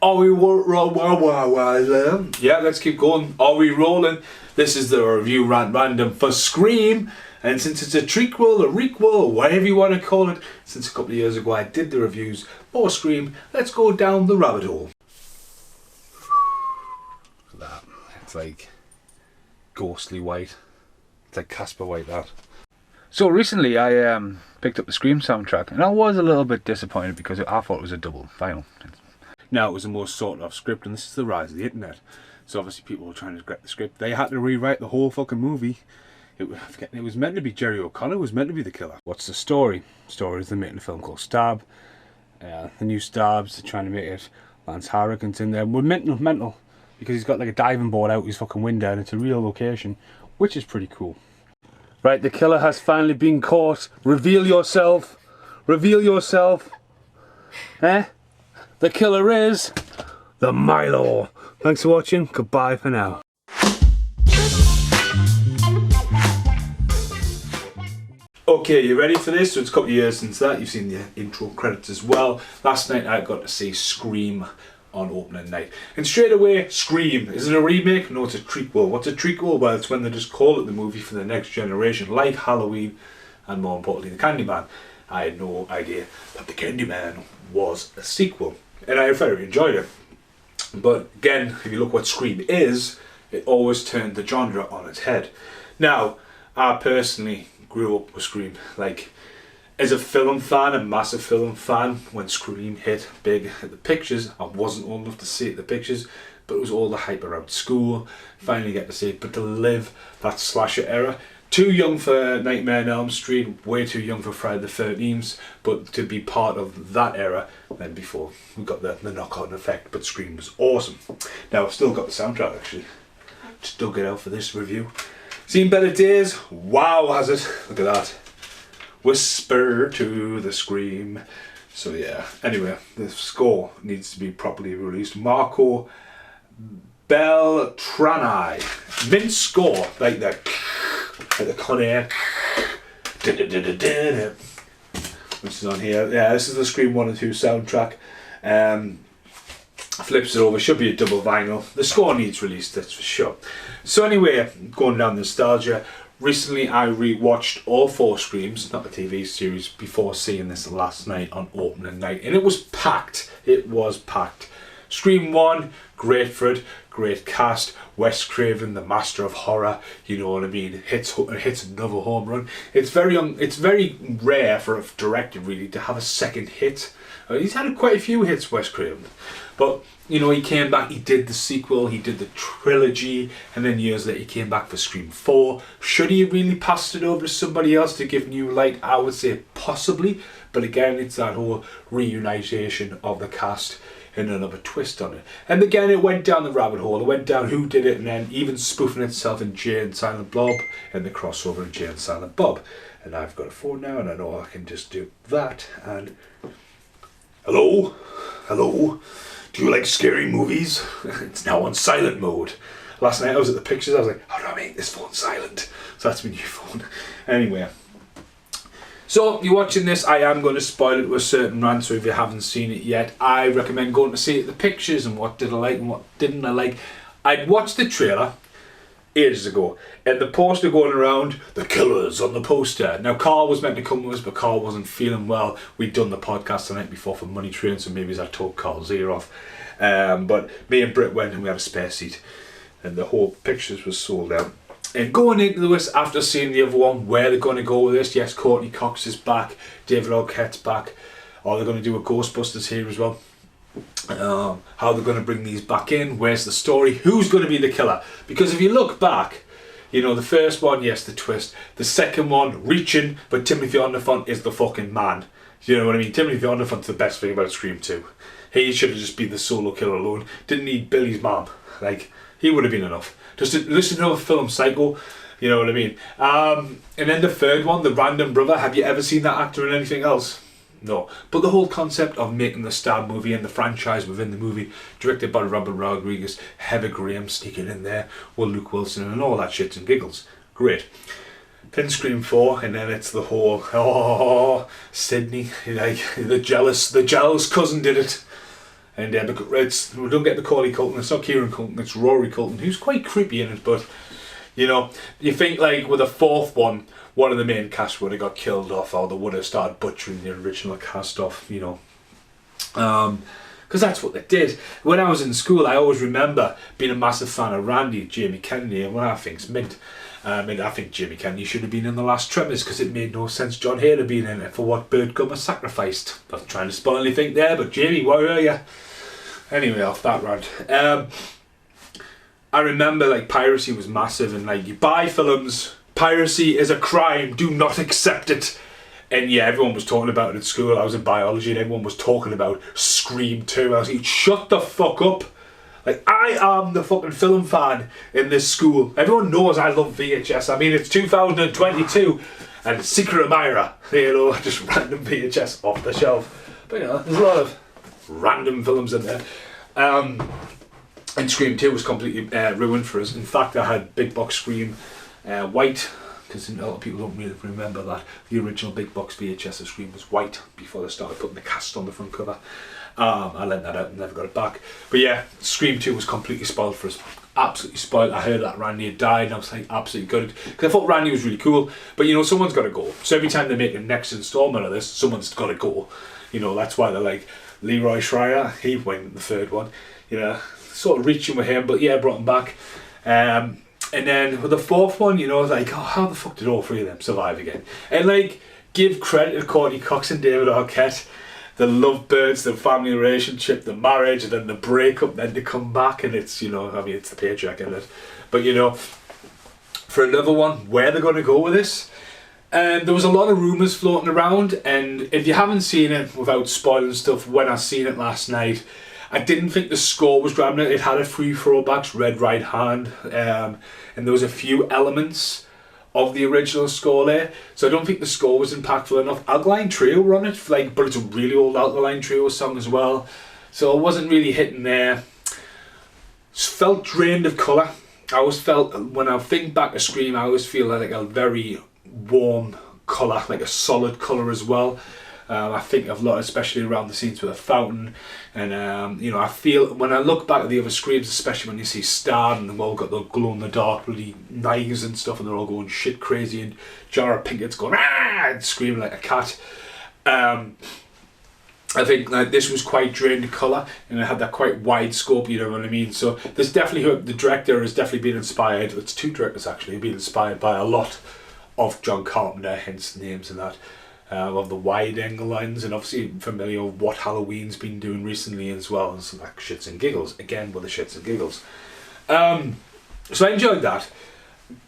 Are we yeah, let's keep going. Are we rolling? This is the review rant random for Scream. And since it's a trequel, a requel, or whatever you want to call it, since a couple of years ago I did the reviews for Scream, let's go down the rabbit hole. Look at that. It's like ghostly white. It's like Casper White, that. So recently I picked up the Scream soundtrack, and I was a little bit disappointed because I thought it was a double vinyl. Now, it was the most sought after script, and this is the rise of the internet. So obviously people were trying to get the script. They had to rewrite the whole fucking movie. It was meant to be Jerry O'Connor, was meant to be the killer. What's the story? The story is they're making a film called Stab. The new Stabs, they're trying to make it. Lance Harrigan's in there. We're mental, because he's got like a diving board out his fucking window, and it's a real location, which is pretty cool. Right, the killer has finally been caught. Reveal yourself. Reveal yourself. Eh? The killer is the Milo. Thanks for watching. Goodbye for now. Okay, you ready for this? So it's a couple of years since that. You've seen the intro credits as well. Last night I got to see Scream on opening night. And straight away, Scream. Is it a remake? No, it's a trequel. What's a trequel? Well, it's when they just call it the movie for the next generation, like Halloween and more importantly, the Candyman. I had no idea that the Candyman was a sequel. And I very enjoyed it. But again, if you look what Scream is, it always turned the genre on its head. Now, I personally grew up with Scream. Like, as a film fan, a massive film fan, when Scream hit big at the pictures, I wasn't old enough to see it at the pictures, but it was all the hype around school, finally get to see it, but to live that slasher era, too young for Nightmare on Elm Street, way too young for Friday the 13th, but to be part of that era, then before we got the knock-on effect, but Scream was awesome. Now, I've still got the soundtrack actually, just dug it out for this review. Seen better days? Wow, has it? Look at that. Whisper to the Scream. So yeah, anyway, the score needs to be properly released. Marco Beltrami. Mint score, like the Con Air. Which is on here. Yeah, this is the Scream 1 and 2 soundtrack. Flips it over, should be a double vinyl. The score needs released, that's for sure. So anyway, going down nostalgia. Recently I rewatched all 4 Screams, not the TV series, before seeing this last night on opening night, and it was packed. It was packed. Scream 1, great for it, great cast. Wes Craven, the master of horror, you know what I mean, hits another home run. It's very rare for a director really to have a second hit. He's had quite a few hits, Wes Craven, but you know, he came back, he did the sequel, he did the trilogy, and then years later he came back for Scream 4. Should he have really passed it over to somebody else to give new light? I would say possibly, but again, it's that whole reunitation of the cast and another twist on it. And again, it went down the rabbit hole. It went down who did it, and then even spoofing itself in Jay and Silent Bob, and the crossover in Jay and Silent Bob. And I've got a phone now, and I know I can just do that, and... Hello? Hello? Do you like scary movies? It's now on silent mode. Last night I was at the pictures, I was like, how do I make this phone silent? So that's my new phone. Anyway. So, you're watching this, I am going to spoil it with a certain rant, so if you haven't seen it yet, I recommend going to see it, the pictures and what did I like and what didn't I like. I'd watched the trailer ages ago, and the poster going around, the killer's on the poster. Now Carl was meant to come with us, but Carl wasn't feeling well. We'd done the podcast the night before for Money Train, so maybe I told Carl's ear off. But me and Britt went and we had a spare seat, and the whole pictures was sold out. And going into this, after seeing the other one, where they're going to go with this, yes, Courtney Cox is back, David Arquette's back, or they're going to do a Ghostbusters here as well. How they're going to bring these back in, where's the story, who's going to be the killer? Because if you look back, you know, the first one, yes, the twist. The second one, reaching, but Timothy Olyphant is the fucking man. You know what I mean? Timothy Olyphant's the best thing about Scream 2. He should have just been the solo killer alone. Didn't need Billy's mom. Like, he would have been enough. Just to listen to a film, Psycho. You know what I mean? And then the third one, The Random Brother. Have you ever seen that actor in anything else? No. But the whole concept of making the Stab movie and the franchise within the movie, directed by Robert Rodriguez, Heather Graham sneaking in there, with Luke Wilson and all that shits and giggles. Great. Then Scream 4, and then it's the whole, Sydney, like, the jealous cousin did it. And we don't get Macaulay Culkin, it's not Kieran Culkin, it's Rory Culkin, who's quite creepy in it, but, you know, you think like with the fourth one of the main cast would have got killed off, or they would have started butchering the original cast off, you know. Because that's what they did. When I was in school, I always remember being a massive fan of Randy, Jamie Kennedy, and what I think's mint. I think Jamie Kennedy should have been in the last Tremors because it made no sense John Hader being in it for what Bert Gummer sacrificed. Not trying to spoil anything there, but Jamie, where are you? Anyway, off that rant. I remember like piracy was massive, and like you buy films, piracy is a crime, do not accept it. And yeah, everyone was talking about it at school. I was in biology and everyone was talking about Scream 2. I was like, shut the fuck up. Like, I am the fucking film fan in this school. Everyone knows I love VHS. I mean, it's 2022 and Secret Admirer, you know, just random VHS off the shelf. But you know, there's a lot of random films in there. And Scream 2 was completely ruined for us. In fact, I had Big Box Scream white, because a lot of people don't really remember that. The original Big Box VHS of Scream was white before they started putting the cast on the front cover. I lent that out and never got it back. But yeah, Scream 2 was completely spoiled for us. Absolutely spoiled. I heard that Randy had died and I was like absolutely gutted. Because I thought Randy was really cool. But you know, someone's got to go. So every time they make a next installment of this, someone's got to go. You know, that's why they're like, Leroy Schreier, he went in the third one. You know, sort of reaching with him, but yeah, brought him back. And then with the fourth one, you know, I was like, oh, how the fuck did all three of them survive again? And like, give credit to Courtney Cox and David Arquette. The lovebirds, the family relationship, the marriage, and then the breakup, then to come back, and it's, you know, I mean, it's the paycheck, isn't it? But you know, for another one, where they're going to go with this, there was a lot of rumours floating around, and if you haven't seen it, without spoiling stuff, when I seen it last night, I didn't think the score was grabbing it. It had a few throwbacks, Red Right Hand, and there was a few elements of the original score there, so I don't think the score was impactful enough. Alkaline Trio were on it, like, but it's a really old Alkaline Trio song as well, so it wasn't really hitting there. Just felt drained of colour. I always felt, when I think back to Scream, I always feel like a very warm colour, like a solid colour as well. I think of a lot, especially around the scenes with a fountain, and you know, I feel when I look back at the other Screams, especially when you see Stan and they've all got the glow in the dark bloody knives and stuff, and they're all going shit crazy, and Jara Pinkett's going ah and screaming like a cat. I think like this was quite drained colour, and it had that quite wide scope, you know what I mean? So there's definitely, the director has definitely been inspired. It's two directors actually, been inspired by a lot of John Carpenter, hence names and that. Of the wide angle lens, and obviously familiar with what Halloween's been doing recently as well, so like shits and giggles again with the shits and giggles. So I enjoyed that.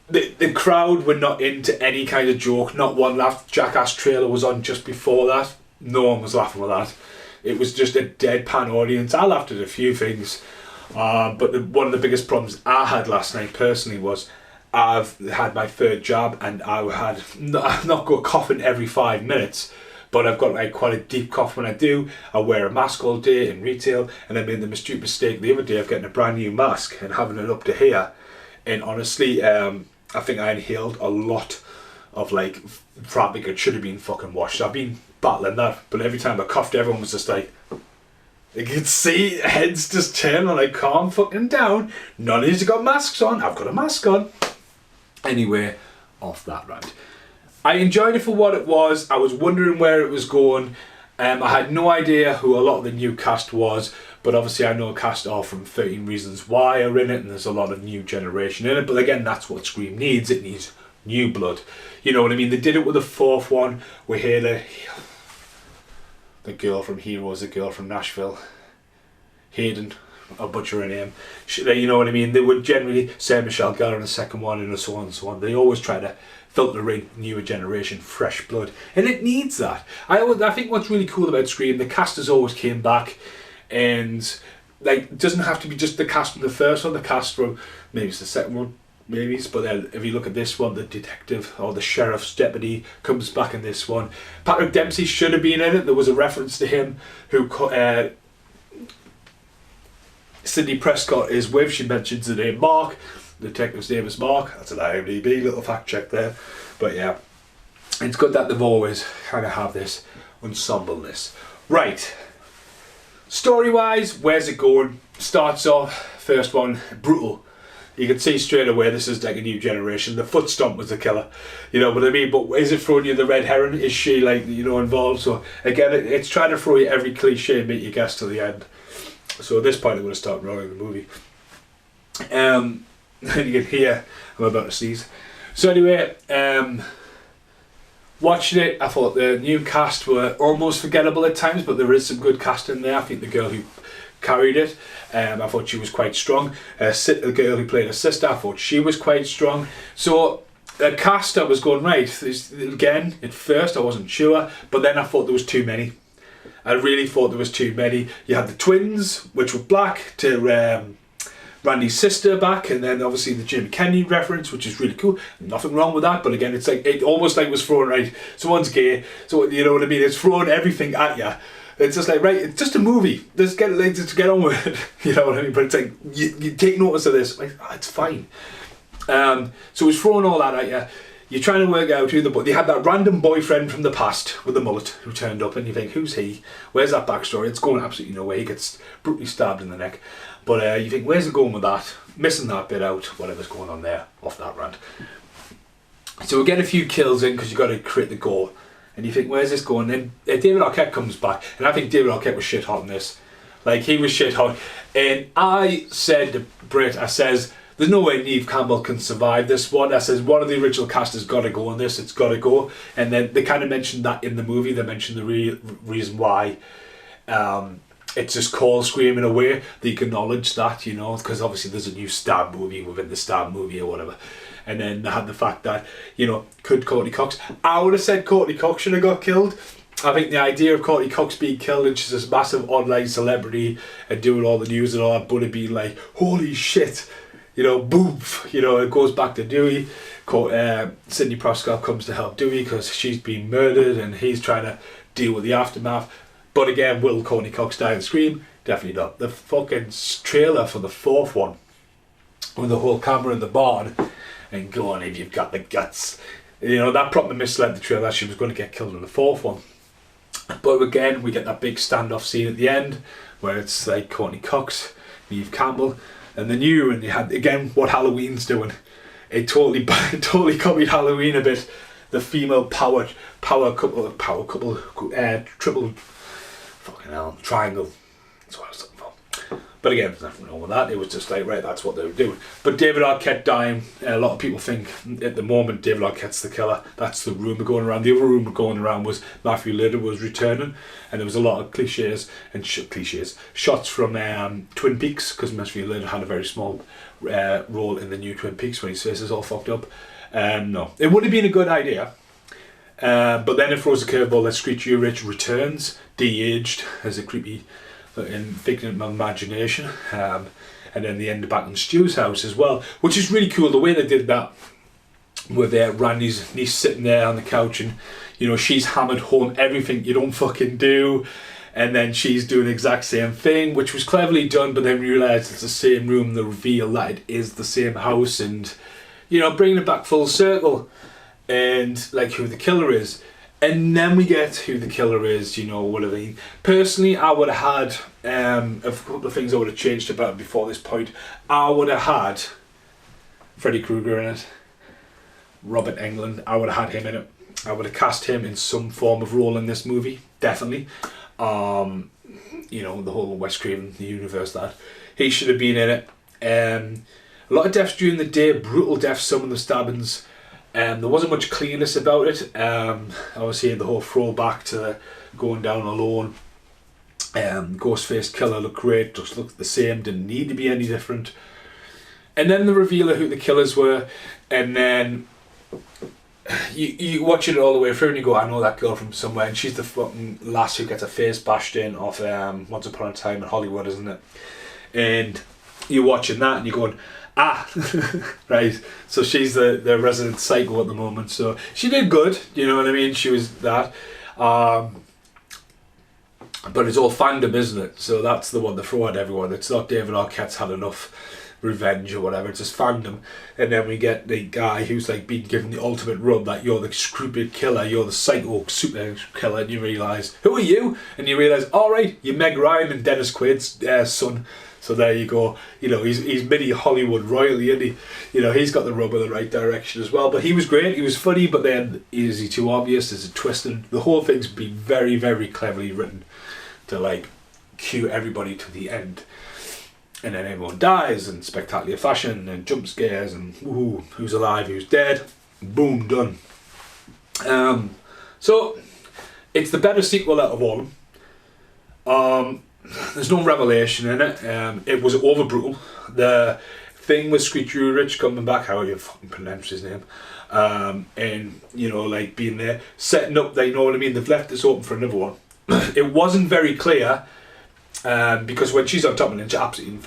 The crowd were not into any kind of joke, not one laugh. Jackass trailer was on just before that, no one was laughing with that. It was just a deadpan audience. I laughed at a few things, but one of the biggest problems I had last night personally was I've had my third jab, and I've not got coughing every 5 minutes, but I've got like quite a deep cough when I do. I wear a mask all day in retail, and I made the stupid mistake the other day of getting a brand new mask and having it up to here, and honestly I think I inhaled a lot of like fabric that should have been fucking washed. I've been battling that, but every time I coughed, everyone was just like, you could see heads just turn, and like, calm fucking down, none of you got masks on, I've got a mask on. Anyway, off that rant. I enjoyed it for what it was. I was wondering where it was going. I had no idea who a lot of the new cast was, but obviously I know a cast are from 13 Reasons Why are in it, and there's a lot of new generation in it. But again, that's what Scream needs. It needs new blood. You know what I mean? They did it with the fourth one. We hear the girl from Heroes, the girl from Nashville, Hayden. I'll butcher her name. You know what I mean? They would generally say Michelle Gellar in the second one, and so on and so on. They always try to filter in newer generation, fresh blood, and it needs that. I think what's really cool about Scream, the cast has always came back, and like it doesn't have to be just the cast from the first one. The cast from maybe it's the second one, maybe. But then if you look at this one, the detective or the sheriff's deputy comes back in this one. Patrick Dempsey should have been in it. There was a reference to him who. Sidney Prescott is with. She mentions the name Mark. The detective's name is Mark. That's an IMDb little fact check there. But yeah, it's good that they've always kind of have this ensembleness. Right, Story-wise, where's it going? Starts off, first one, brutal. You can see straight away this is like a new generation. The foot stomp was the killer, you know what I mean? But is it throwing you the red herring? Is she like, you know, involved? So again, it's trying to throw you every cliche and make you guess till the end. So at this point I'm going to start rolling the movie. And you can hear I'm about to sneeze. So anyway, watching it, I thought the new cast were almost forgettable at times, but there is some good casting there. I think the girl who carried it, I thought she was quite strong. The girl who played her sister, I thought she was quite strong. So the cast, I was going, right, again, at first I wasn't sure, but then I thought there was too many. I really thought there was too many. You had the twins, which were black, to Randy's sister back, and then obviously the Jim Kennedy reference, which is really cool. Nothing wrong with that, but again, it's like, it almost like was thrown, right, someone's gay, so you know what I mean, it's throwing everything at you. It's just like, right, it's just a movie. Just get on with it. You know what I mean? But it's like, you take notice of this. Like, oh, it's fine. So it's throwing all that at you. You're trying to work out who they had that random boyfriend from the past with the mullet who turned up, and you think, who's he? Where's that backstory? It's going absolutely nowhere. He gets brutally stabbed in the neck. But you think, where's it going with that? Missing that bit out, whatever's going on there, off that rant. So we get a few kills in because you've got to create the gore. And you think, where's this going? Then David Arquette comes back, and I think David Arquette was shit hot in this. Like, he was shit hot. And I said to Britt, I says, there's no way Neve Campbell can survive this one. I says, one of the original cast has got to go on this, it's got to go. And then they kind of mentioned that in the movie, they mentioned the reason why it's just called Scream in a way. They acknowledge that, you know, because obviously there's a new Stab movie within the Stab movie or whatever. And then they had the fact that, you know, could Courtney Cox? I would have said Courtney Cox should have got killed. I think the idea of Courtney Cox being killed and she's this massive online celebrity and doing all the news and all that, but it being like, holy shit, you know, boof, you know, it goes back to Dewey. Sidney Prescott comes to help Dewey because she's been murdered and he's trying to deal with the aftermath. But again, will Courtney Cox die in Scream? Definitely not. The fucking trailer for the fourth one, with the whole camera in the barn, and go on if you've got the guts. You know, that probably misled the trailer that she was going to get killed in the fourth one. But again, we get that big standoff scene at the end, where it's like Courtney Cox, Neve Campbell, and the new, and you had, again, what Halloween's doing. It totally copied Halloween a bit. The female power couple, triple, fucking hell, triangle. That's what I was looking for. But again, there's nothing wrong with that. It was just like, right, that's what they were doing. But David Arquette dying, a lot of people think at the moment David Arquette's the killer. That's the rumour going around. The other rumour going around was Matthew Lillard was returning, and there was a lot of cliches and shots from Twin Peaks, because Matthew Lillard had a very small role in the new Twin Peaks when his face is all fucked up. No, it would have been a good idea. But then it throws a curveball that Screechy Rich returns, de-aged, as a creepy figment of imagination, and then they end back in Stu's house as well, which is really cool the way they did that, with Randy's niece sitting there on the couch, and you know, she's hammered home everything you don't fucking do, and then she's doing the exact same thing, which was cleverly done, but then realised it's the same room, the reveal that it is the same house, and you know, bringing it back full circle, and like who the killer is. And then we get who the killer is, you know, what I mean. Personally, I would have had a couple of things I would have changed about before this point. I would have had Freddy Krueger in it, Robert Englund, I would have had him in it. I would have cast him in some form of role in this movie, definitely. You know, the whole Wes Craven, the universe, that. He should have been in it. A lot of deaths during the day, brutal deaths, some of the stabbings. There wasn't much clearness about it. Obviously, the whole throwback to going down alone. Ghostface killer looked great, just looked the same, didn't need to be any different. And then the reveal of who the killers were, and then you watch it all the way through and you go, I know that girl from somewhere, and she's the fucking lass who gets her face bashed in off Once Upon a Time in Hollywood, isn't it? And you're watching that and you're going, right, so she's the resident psycho at the moment, so she did good, you know what I mean, she was that, but it's all fandom, isn't it? So that's the one to throw at everyone. It's not David Arquette's had enough revenge or whatever, it's just fandom. And then we get the guy who's like being given the ultimate rub that you're the stupid killer, you're the psycho super killer, and you realise, who are you? And you realise, alright, you're Meg Ryan and Dennis Quaid's son. So there you go. You know, he's mini Hollywood royally, and he's got the rub in the right direction as well. But he was great, he was funny, but then is he too obvious? Is it twisted? The whole thing's been very, very cleverly written to like cue everybody to the end. And then everyone dies in spectacular fashion and jump scares and ooh, who's alive, who's dead, boom, done. So it's the better sequel out of all of them. There's no revelation in it. It was over brutal. The thing with Screech Ulrich coming back, how you fucking pronounce his name, and like being there, setting up, you know what I mean, they've left this open for another one. It wasn't very clear. Because when she's on top of him, she's absolutely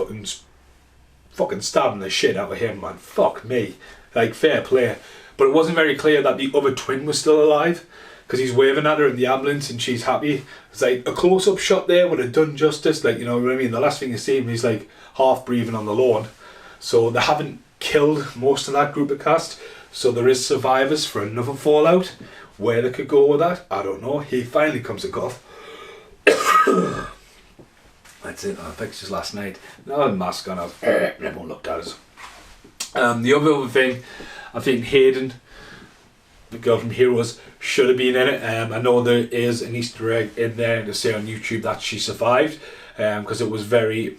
fucking stabbing the shit out of him, man. Fuck me. Like, fair play. But it wasn't very clear that the other twin was still alive, because he's waving at her in the ambulance and she's happy. It's like a close-up shot there would have done justice. Like, you know what I mean? The last thing you see him, he's like half breathing on the lawn. So they haven't killed most of that group of cast. So there is survivors for another Fallout. Where they could go with that, I don't know. He finally comes to cough. That's it, I pictures last night. No mask on, everyone looked at us. The other thing, I think Hayden, the girl from Heroes, should have been in it. I know there is an Easter egg in there to say on YouTube that she survived, because it was very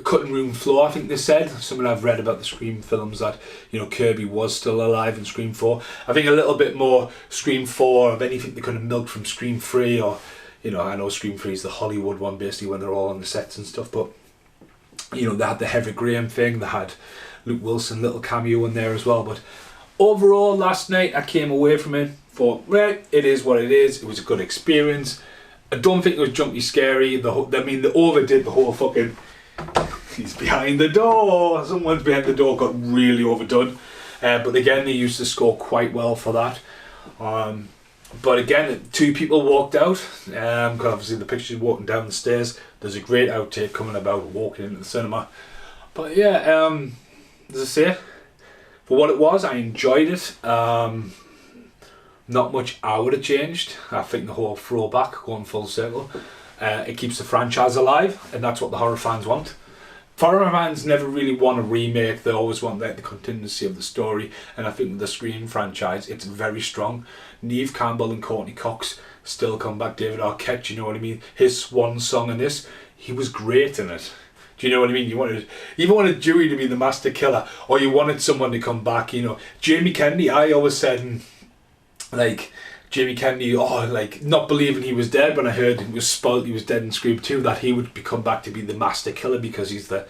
cutting room floor, I think they said. Something I've read about the Scream films that, Kirby was still alive in Scream 4. I think a little bit more Scream 4 of anything they could have milked from Scream 3 or... I know Scream 3 is the Hollywood one, basically, when they're all on the sets and stuff, but, they had the Heather Graham thing, they had Luke Wilson, little cameo in there as well, but overall, last night, I came away from it, thought, right, it is what it is, it was a good experience. I don't think it was jumpy scary, they overdid the whole fucking, he's behind the door, someone's behind the door, got really overdone, but again, they used the score quite well for that. But again, 2 people walked out, because obviously the picture's walking down the stairs. There's a great outtake coming about walking into the cinema. But yeah, as I say, for what it was, I enjoyed it. Not much I would have changed. I think the whole throwback, going full circle, it keeps the franchise alive, and that's what the horror fans want. Horror fans never really want a remake, they always want the continuity of the story, and I think with the Scream franchise, it's very strong. Neve Campbell and Courtney Cox still come back, David Arquette, you know what I mean? His swan song in this, he was great in it. Do you know what I mean? You even wanted Dewey to be the master killer, or you wanted someone to come back, Jamie Kennedy, I always said, Jamie Kennedy, not believing he was dead when I heard he was spoiled he was dead in Scream 2, that he would come back to be the master killer because he's the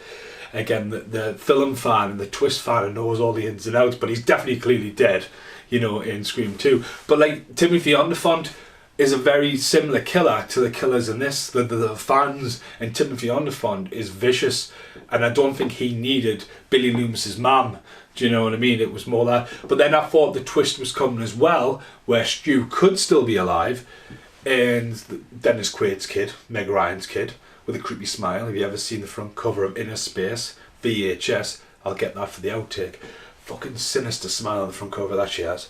film fan and the twist fan and knows all the ins and outs, but he's definitely clearly dead, in Scream 2. But Timothy Olyphant is a very similar killer to the killers in this. The fans and Timothy Olyphant is vicious, and I don't think he needed Billy Loomis's mum. Do you know what I mean? It was more that. But then I thought the twist was coming as well, where Stu could still be alive, and Dennis Quaid's kid, Meg Ryan's kid, with a creepy smile. Have you ever seen the front cover of Inner Space, VHS? I'll get that for the outtake. Fucking sinister smile on the front cover that she has.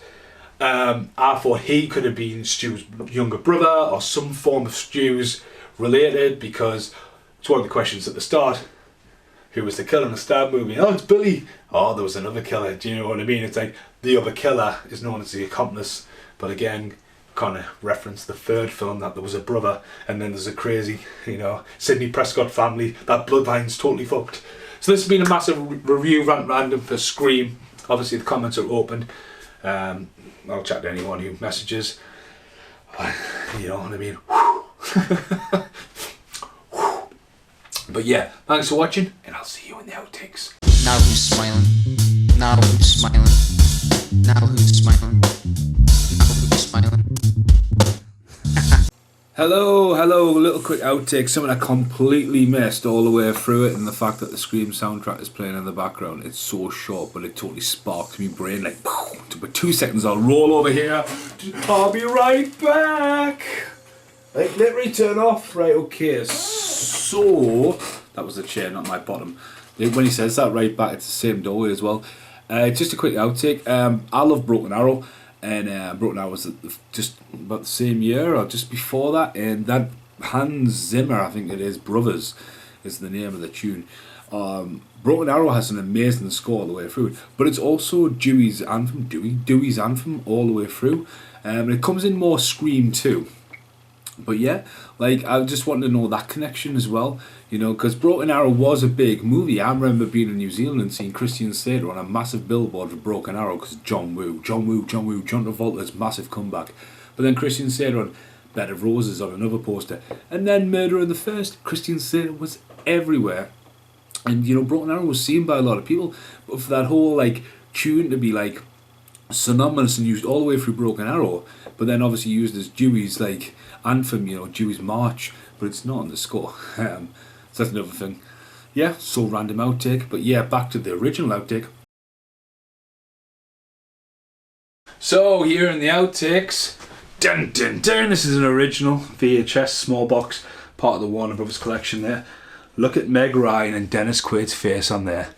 I thought he could have been Stu's younger brother, or some form of Stu's related, because it's one of the questions at the start. Who was the killer in the Stab movie? Oh, it's Billy. Oh, there was another killer. Do you know what I mean? It's like the other killer is known as the accomplice, but again, kind of reference the third film that there was a brother, and then there's a crazy, Sidney Prescott family. That bloodline's totally fucked. So this has been a massive review, rant random for Scream. Obviously, the comments are open. I'll chat to anyone who messages. You know what I mean? But yeah, thanks for watching, and I'll see you in the outtakes. Now who's smiling? Now who's smiling? Now who's smiling? Now who's smiling? Hello, little quick outtake, something I completely missed all the way through it, and the fact that the Scream soundtrack is playing in the background. It's so short, but it totally sparked my brain, like, but 2 seconds, I'll roll over here. I'll be right back. Like, literally turn off. Right, okay, so that was the chair, not my bottom. when he says that right back, it's the same doorway as well. Just a quick outtake. I love Broken Arrow, and Broken Arrow was just about the same year or just before that, and that Hans Zimmer, I think it is, Brothers, is the name of the tune. Broken Arrow has an amazing score all the way through, but it's also Dewey's anthem all the way through, and it comes in more Scream too. But yeah, like, I just wanted to know that connection as well, you know, because Broken Arrow was a big movie. I remember being in New Zealand and seeing Christian Slater on a massive billboard for Broken Arrow because John Travolta's massive comeback. But then Christian Slater on Bed of Roses on another poster, and then Murder in the First. Christian Slater was everywhere. And, you know, Broken Arrow was seen by a lot of people, but for that whole, like, tune to be, like, synonymous and used all the way through Broken Arrow, but then obviously used as Dewey's, like, anthem, you know, Dewey's March, but it's not on the score. So that's another thing. Yeah, so random outtake, but yeah, back to the original outtake. So, here in the outtakes, dun dun dun, this is an original VHS small box, part of the Warner Brothers collection there. Look at Meg Ryan and Dennis Quaid's face on there.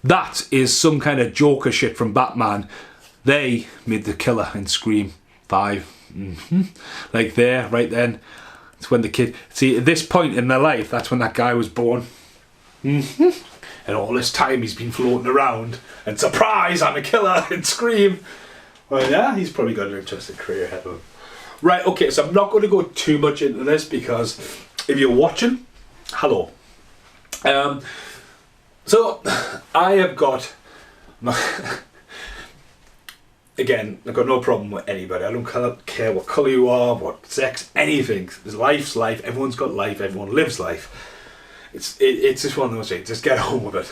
That is some kind of Joker shit from Batman. They made the killer in Scream 5. Like there, right then. It's when the kid... See, at this point in their life, that's when that guy was born. And all this time he's been floating around. And surprise, I'm a killer in Scream. Well, yeah, he's probably got an interesting career ahead of him. Right, okay, so I'm not going to go too much into this because if you're watching, hello. So I have got again, I've got no problem with anybody. I don't care what colour you are, what sex, anything. Life's life. Everyone's got life. Everyone lives life. It's just one of those things. Just get on with it.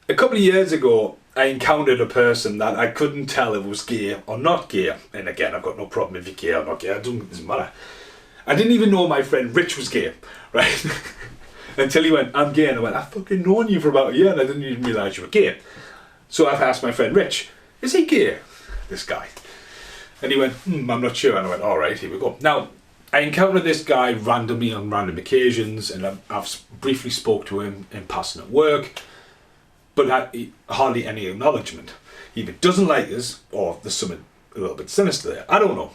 A couple of years ago, I encountered a person that I couldn't tell if it was gay or not gay. And again, I've got no problem if you're gay or not gay. It doesn't matter. I didn't even know my friend Rich was gay, right? Until he went, I'm gay. And I went, I've fucking known you for about a year and I didn't even realise you were gay. So I've asked my friend Rich, is he gay? This guy. And he went, I'm not sure. And I went, alright, here we go. Now, I encountered this guy randomly on random occasions and I've briefly spoke to him in passing at work, but hardly any acknowledgement. He either doesn't like us or there's something a little bit sinister there. I don't know.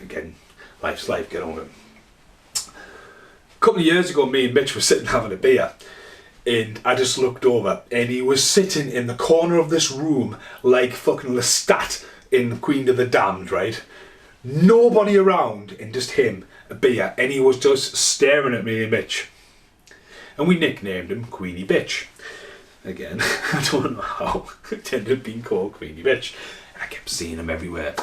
Again, life's life, get on with it. A couple of years ago, me and Mitch were sitting having a beer and I just looked over and he was sitting in the corner of this room like fucking Lestat in Queen of the Damned, right? Nobody around and just him, a beer, and he was just staring at me and Mitch. And we nicknamed him Queenie Bitch. Again, I don't know how it ended up being called Queenie Bitch. And I kept seeing him everywhere.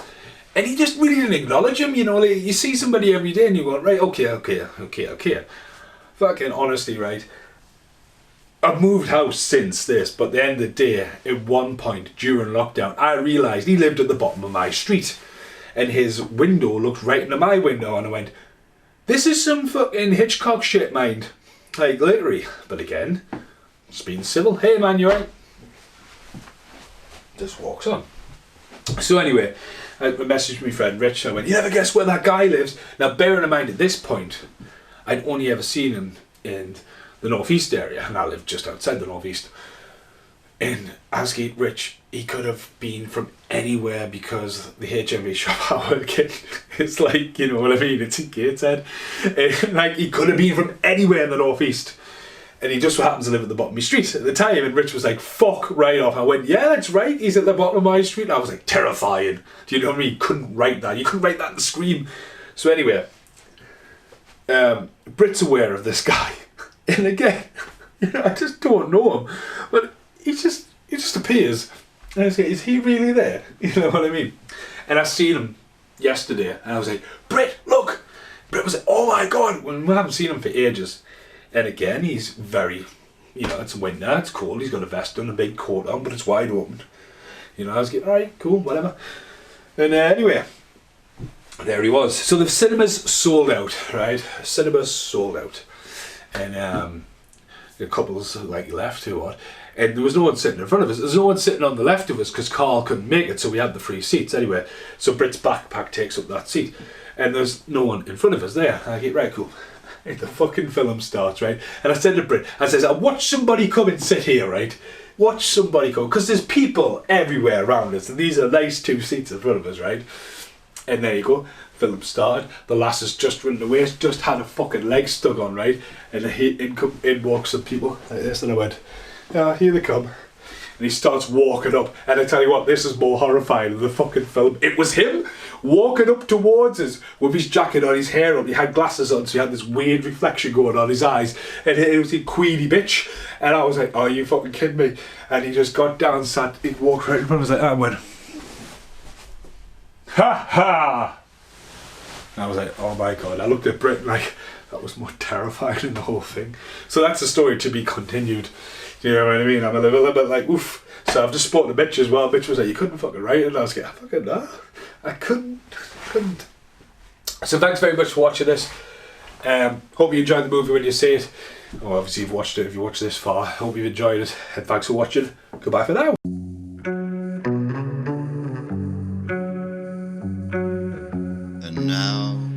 And he just really didn't acknowledge him, you know, like you see somebody every day and you go, right, okay. Fucking honestly, right, I've moved house since this, but at the end of the day, at one point during lockdown, I realised he lived at the bottom of my street. And his window looked right into my window and I went, this is some fucking Hitchcock shit, mind. Like, literally. But again, just being civil. Hey man, you right? Just walks on. So anyway, I messaged my friend Rich and I went, you never guess where that guy lives? Now bearing in mind at this point, I'd only ever seen him in the northeast area and I live just outside the northeast. And as Rich, he could have been from anywhere because the HMV shop I work in, it's like, you know what I mean, it's in Gateshead. Like, he could have been from anywhere in the northeast. And he just so happens to live at the bottom of my street at the time. And Rich was like, fuck right off. I went, yeah, that's right, he's at the bottom of my street. I was like, terrifying. Do you know what I mean? You couldn't write that. You couldn't write that in the Scream. So anyway, Brit's aware of this guy. And again, you know, I just don't know him. But he just appears. And I was like, is he really there? You know what I mean? And I seen him yesterday and I was like, Brit, look! Brit was like, oh my god! Well, we haven't seen him for ages. And again, he's very, you know, it's winter, it's cold, he's got a vest on, a big coat on, but it's wide open. You know, I was getting, alright, cool, whatever. And anyway, there he was. So the cinemas sold out, right? Cinemas sold out. And the couples like left or what. And there was no one sitting in front of us. There's no one sitting on the left of us because Carl couldn't make it, so we had the free seats anyway. So Brit's backpack takes up that seat. And there's no one in front of us there. I get, right, cool. Right, the fucking film starts, right? And I said to Brit, I says, I watch somebody come and sit here, right? Watch somebody come, because there's people everywhere around us, and these are nice 2 seats in front of us, right? And there you go, film started, the lass has just run away, just had a fucking leg stuck on, right? And in walks some people like this, and I went, ah, here they come. And he starts walking up, and I tell you what, this is more horrifying than the fucking film. It was him walking up towards us with his jacket on, his hair up, he had glasses on, so he had this weird reflection going on his eyes, and it was a queenie bitch. And I was like, oh, you fucking kidding me? And he just got down, sat, he walked right in front of us like that, and went, ha ha! And I was like, oh my god. I looked at Brit like, that was more terrifying than the whole thing. So that's a story to be continued. You know what I mean? I'm a little bit like, oof. So I've just spoken to Bitch as well. Bitch was like, you couldn't fucking write it. And I was like, I fucking no. I couldn't. So thanks very much for watching this. Hope you enjoyed the movie when you see it. Oh, obviously you've watched it if you watched this far. Hope you've enjoyed it. And thanks for watching. Goodbye for now. And now